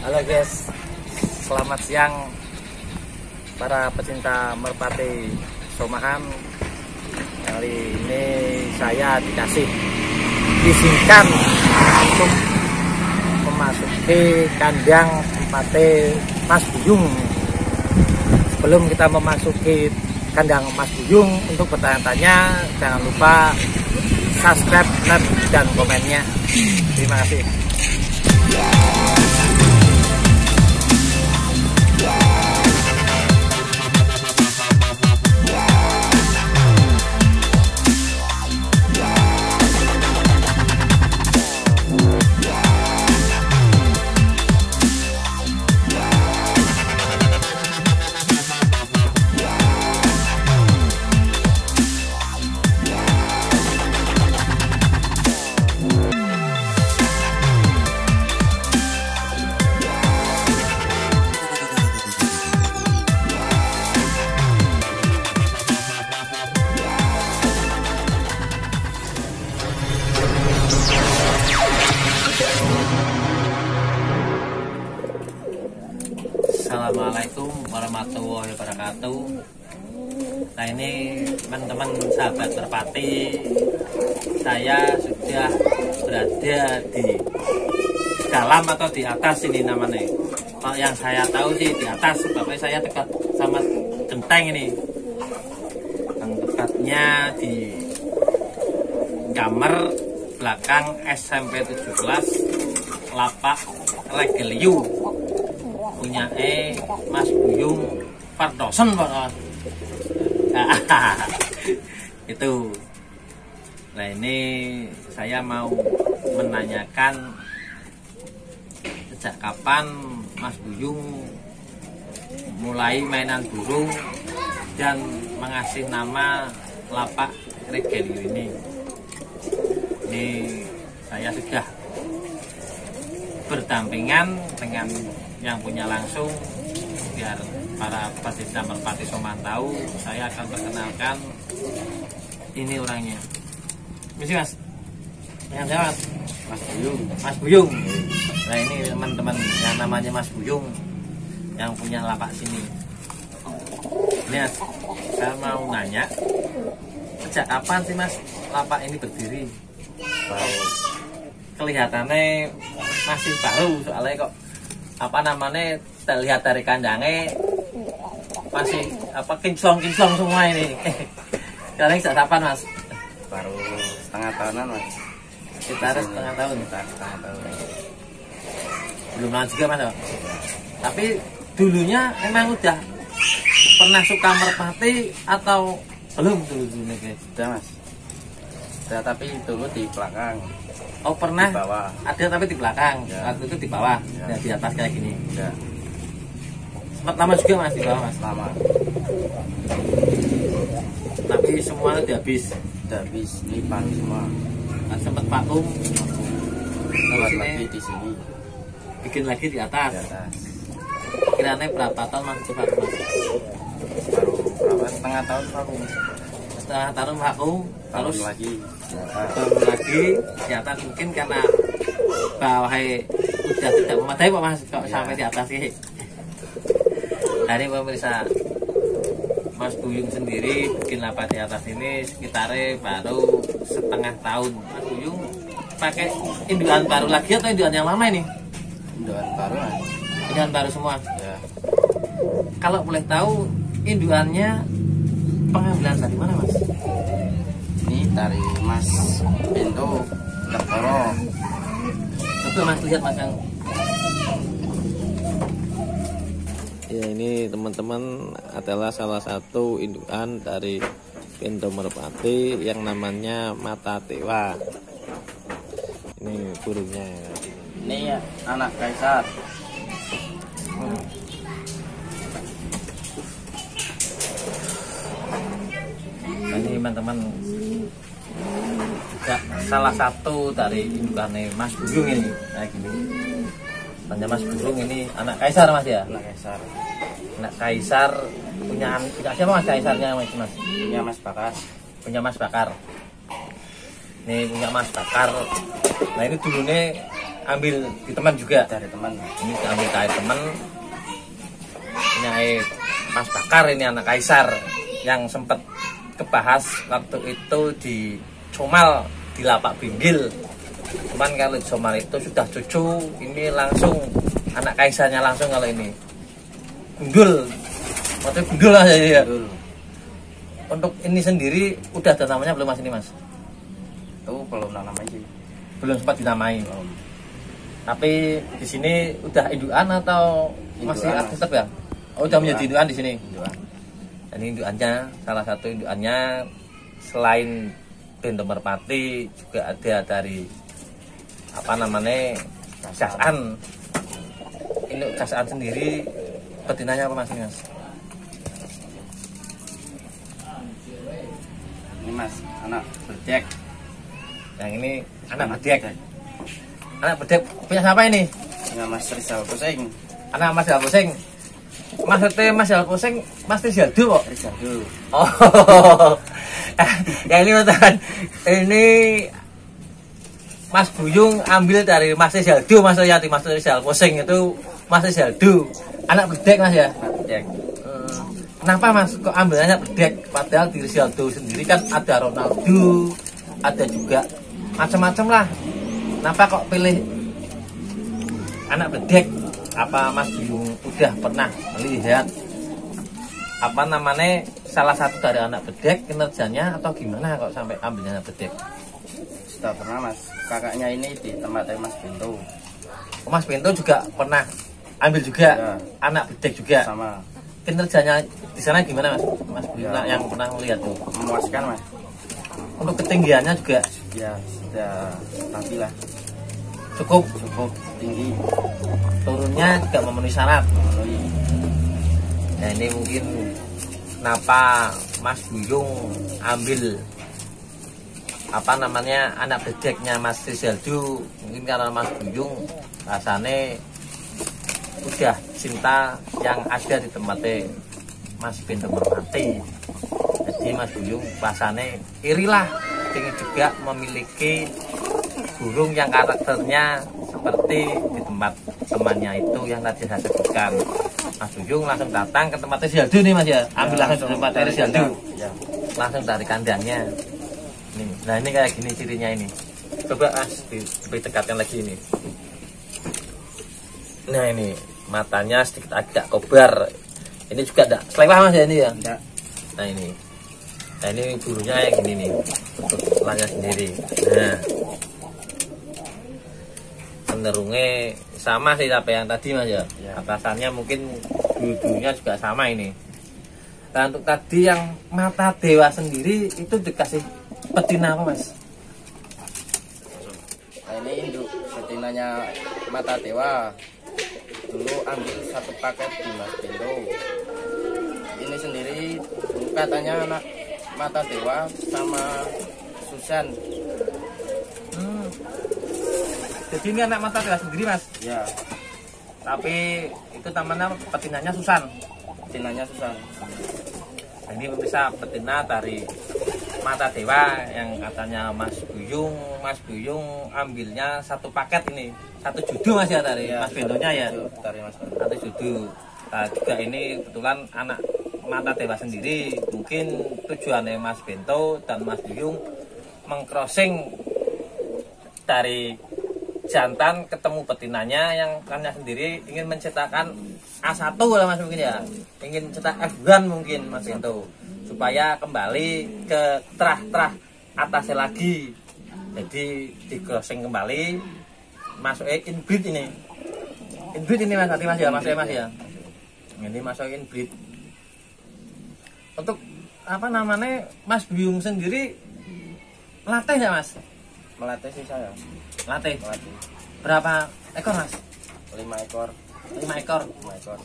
Halo guys, selamat siang para pecinta merpati Somahan. Kali ini saya dikasih diizinkan untuk memasuki kandang merpati Mas Buyung. Sebelum kita memasuki kandang Mas Buyung, untuk bertanya-tanya jangan lupa subscribe, like, dan komennya. Terima kasih. Assalamualaikum warahmatullahi wabarakatuh. Nah, ini teman-teman sahabat merpati, saya sudah berada di dalam atau di atas ini namanya. Kalau yang saya tahu sih di atas, sebabnya saya dekat sama genteng ini. Yang tepatnya di kamar belakang SMP 17 Lapak Regeliu, punya Mas Buyung Fardoson itu. Nah, ini saya mau menanyakan sejak kapan Mas Buyung mulai mainan burung dan mengasih nama Lapak Regeliu ini. Ini saya sudah berdampingan dengan yang punya langsung, biar para pecinta merpati Somahan tahu. Saya akan perkenalkan ini orangnya. Misi Mas, yang saya Mas Buyung. Mas Buyung. Nah, ini teman-teman yang namanya Mas Buyung yang punya lapak sini. Ini Mas, saya mau nanya, sejak kapan sih Mas lapak ini berdiri? Baru. Kelihatannya masih baru, soalnya kok apa namanya, terlihat dari kandangnya masih apa kinclong semua ini. Sekarang sejak kapan Mas? Baru setengah tahunan Mas. Sekitar setengah tahun. Setengah tahun. Belum lama juga Mas. Tapi dulunya emang udah pernah suka merpati atau belum dulunya guys? Sudah Mas. Sudah, tapi dulu di belakang. Oh, pernah? Di bawah. Ada tapi di belakang. Ya. Waktu itu di bawah. Ya. Dan di atas kayak gini. Sudah. Sempat lama juga Mas di bawah Mas. Lama. Tapi semua udah habis. Sudah habis lipan semua. Nah, sempat vakum. Buat Terus lagi ini di sini. bikin lagi di Di atas. atas. Kiranya berapa tahun Mas itu vakum Mas? Baru berapa? Setengah tahun baru. Setelah tahun vakum, Tahun terus lagi. Di atas. tahun lagi di atas, mungkin karena bawahnya udah tidak memadai Pak Mas kok Ya. sampai di atas sih. Dari pemirsa, Mas Buyung sendiri bikin lapak di atas ini sekitarnya baru setengah tahun. Mas Buyung pakai indukan baru lagi atau indukan yang lama ini? Indukan baru Mas. Indukan baru semua. Ya. Kalau boleh tahu, indukannya pengambilan dari mana Mas? Ini dari Mas Bento Lekoro. Betul Mas, lihat Mas yang. Ya, ini teman-teman adalah salah satu indukan dari Bento Merpati yang namanya Mata Tewa. Ini burungnya. Ini ya, anak kaisar. Nah, ini teman-teman juga salah satu dari indukannya Mas Buyung ini. Kayak gini. Tanya Mas Buyung ini anak kaisar Mas ya? Anak kaisar. Anak kaisar punya siapa Mas kaisarnya Mas? Punya Mas Bakar. Punya Mas Bakar. Ini punya Mas Bakar. Nah, ini dulunya ambil di teman juga. Dari teman. Ini diambil dari teman. Ini Mas Bakar, ini anak Kaisar yang sempat kebahas waktu itu di Comal di Lapak Binggil. Cuman kalau di Comal itu sudah cucu, ini langsung anak Kaisarnya langsung kalau ini gundul, maksudnya gundul lah ya. Betul. Untuk ini sendiri udah ada namanya belum mas ini mas? Itu belum namanya sih. Belum sempat dinamai. Tapi di sini udah indukan atau masih Indukan, aktif ya? Oh, udah menjadi indukan di sini. Indukan. Dan ini indukannya, salah satu indukannya selain Bento Merpati juga ada dari apa namanya Jasaan. Ini Jasaan sendiri betinanya apa mas ini mas? Ini mas, anak berdek. Yang ini anak bedek. Anak bedek punya siapa ini? Dengan Mas Rizal Pusing. Anak Mas Rizal Pusing. Maksudnya Mas Rizal Pusing, Mas Rizal kok? Rizal. Oh, ya ini teman. Ini Mas Buyung ambil dari Mas Rizal Mas Yati, Mas Rizal Pusing itu Mas Rizal anak bedek mas ya. Anak berdek. Kenapa mas kok ambilnya bedek? Padahal di Rizaldo sendiri kan ada Ronaldo, ada juga macam-macam lah. Kenapa kok pilih anak bedek? Apa Mas Buyung udah pernah melihat apa namanya salah satu dari anak bedek kinerjanya atau gimana kok sampai ambilnya anak bedek? Sudah pernah mas, kakaknya ini di tempatnya Mas Bento. Oh, Mas Bento juga pernah ambil juga Ya. Anak bedek juga. Sama. Kinerjanya di sana gimana mas? Mas Buyung Ya. yang pernah melihat tuh. Memuaskan mas. Untuk ketinggiannya juga Ya sudah stabil lah. cukup, Cukup tinggi. turunnya juga memenuhi syarat. Memenuhi. Nah ini mungkin kenapa Mas Buyung ambil apa namanya anak bedeknya Mas Rizaldo, mungkin karena Mas Buyung rasanya udah cinta yang ada di tempatnya Mas Bento Merpati. Jadi Mas Buyung rasanya irilah ingin juga memiliki burung yang karakternya seperti di tempat temannya itu yang tadi saya sebutkan. Mas Buyung langsung datang ke tempat Rizaldo nih mas ya, ambil langsung ke tempat Rizaldo, Ya. langsung dari kandangnya. Nah ini kayak gini cirinya ini. Coba mas lebih dekatkan lagi ini. Nah ini matanya sedikit agak kobar. Ini juga ada selewah mas ya ini ya. Enggak. Nah ini burunya kayak gini nih untuk layar sendiri. Nah cenderungnya sama sih apa yang tadi mas ya. Ya. Atasannya mungkin bulu-bulunya juga sama ini. Nah untuk tadi yang mata dewa sendiri itu dikasih betina apa mas? Nah, ini induk betinanya Mata Dewa. Dulu ambil satu paket di Mas Bento. Ini sendiri dulu katanya anak Mata Dewa sama Susan. Jadi ini anak mata dewa sendiri mas. Ya, Tapi itu namanya betinanya Susan. betinanya Susan. Nah, ini bisa betina dari Mata Dewa yang katanya Mas Buyung ambilnya satu paket ini, satu judu mas ya dari Ya, Mas Bentonya ya, dari Mas Bento. satu judu. Nah, juga ini kebetulan anak Mata Dewa sendiri, mungkin tujuannya Mas Bento dan Mas Buyung mengcrossing dari jantan ketemu betinanya yang kannya sendiri ingin menciptakan A1 lah mas mungkin ya, ingin cetak F1 mungkin Mas Bento supaya kembali ke terah-terah atasnya lagi. Jadi di crossing kembali masuk inbreed ini mas tadi mas ya mas ya, ini masuk inbreed. Untuk apa namanya Mas Buyung sendiri melatih ya mas? Melatih sih saya. Melatih Melatih. berapa ekor mas? 5 ekor. 5 ekor. 5 ekor.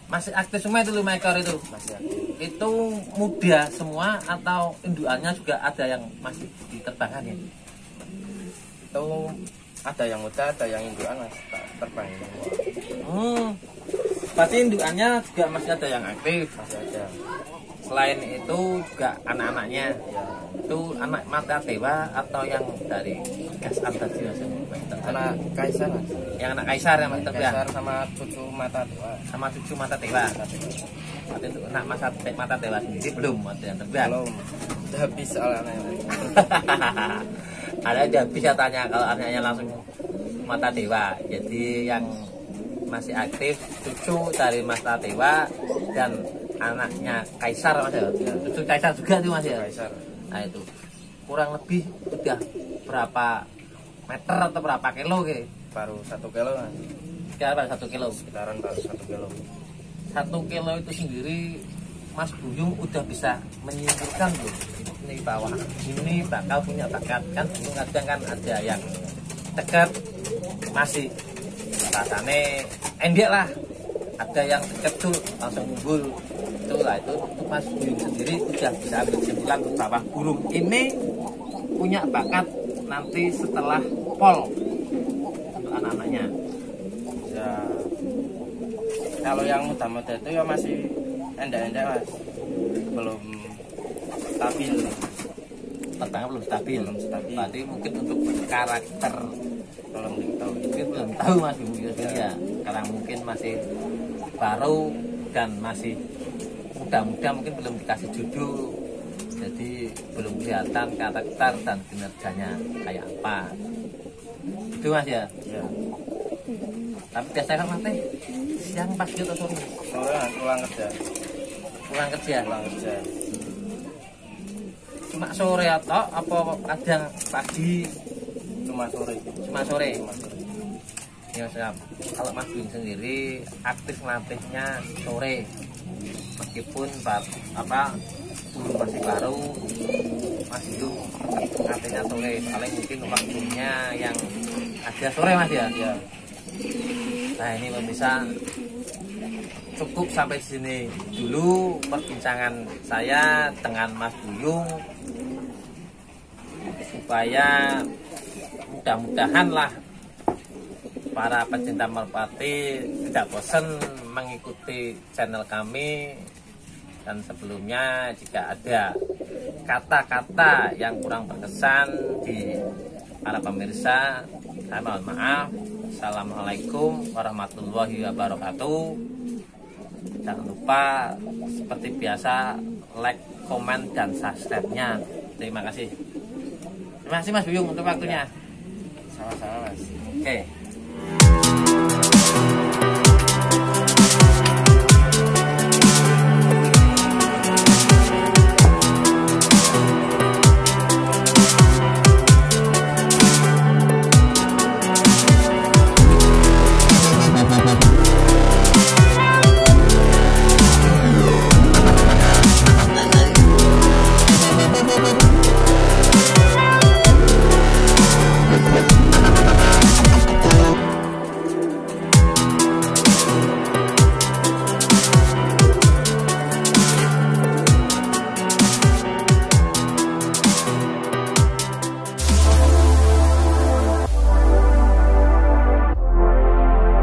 Masih aktif semua itu 5 ekor itu? Masih aktif. Itu muda semua atau indukannya juga ada yang masih diterbangkan ya? Itu ada yang muda, ada yang indukan mas. Terbang semua. Berarti indukannya juga masih ada yang aktif. Masih ada. Selain itu juga anak-anaknya Ya. itu anak Mata Dewa atau yang dari gas tadi mas. Anak kaisar mas. Yang anak kaisar ya mas ya. Kaisar sama cucu mata dewa. Sama cucu mata dewa. Waktu itu anak mata dewa sendiri belum waktu yang terbang. Belum. Udah habis soalnya. Ada udah bisa tanya kalau anaknya langsung mata dewa. Jadi yang masih aktif cucu dari mata dewa dan anaknya kaisar mas ya. Cucu kaisar juga tuh mas ya. Kaisar. Nah itu kurang lebih udah berapa meter atau berapa kilo ke? Baru 1 kilo mas. Sekitar 1 kilo. Sekitaran baru 1 kilo. 1 kilo itu sendiri Mas Buyung udah bisa menyimpulkan loh ini bahwa ini bakal punya bakat kan. Kadang kan ada yang dekat masih rasanya endek lah, ada yang deket tuh langsung unggul itulah. Itu Mas Buyung sendiri udah bisa ambil kesimpulan bahwa burung ini punya bakat nanti setelah pol untuk anak-anaknya. Ya, kalau yang muda-muda itu ya masih endek-endek mas, belum stabil. Terbangnya belum stabil. Berarti mungkin untuk karakter Belum tahu. mungkin belum tahu mas Buyung ya, karena mungkin masih baru dan masih muda-muda, mungkin belum dikasih judul, jadi belum kelihatan karakter dan kinerjanya kayak apa itu mas ya. Ya. Tapi biasanya kan mati siang pagi atau sore? Sore mas, pulang kerja. Pulang kerja. Pulang kerja. Cuma sore atau apa kadang pagi? Cuma sore. Cuma sore. Cuma sore. Ya mas, kalau Mas Buyung sendiri aktif melatihnya sore, meskipun dulu masih baru, Mas Buyung melatihnya sore, paling mungkin waktunya yang ada sore mas ya. Ya. Nah ini pemirsa, cukup sampai sini dulu perbincangan saya dengan Mas Buyung, supaya mudah-mudahan lah para pecinta merpati tidak bosan mengikuti channel kami. Dan sebelumnya jika ada kata-kata yang kurang berkesan di para pemirsa, saya mohon maaf. Assalamualaikum warahmatullahi wabarakatuh. Jangan lupa seperti biasa like, komen, dan subscribe-nya. Terima kasih. Terima kasih Mas Buyung untuk waktunya. Sama-sama mas. Oke.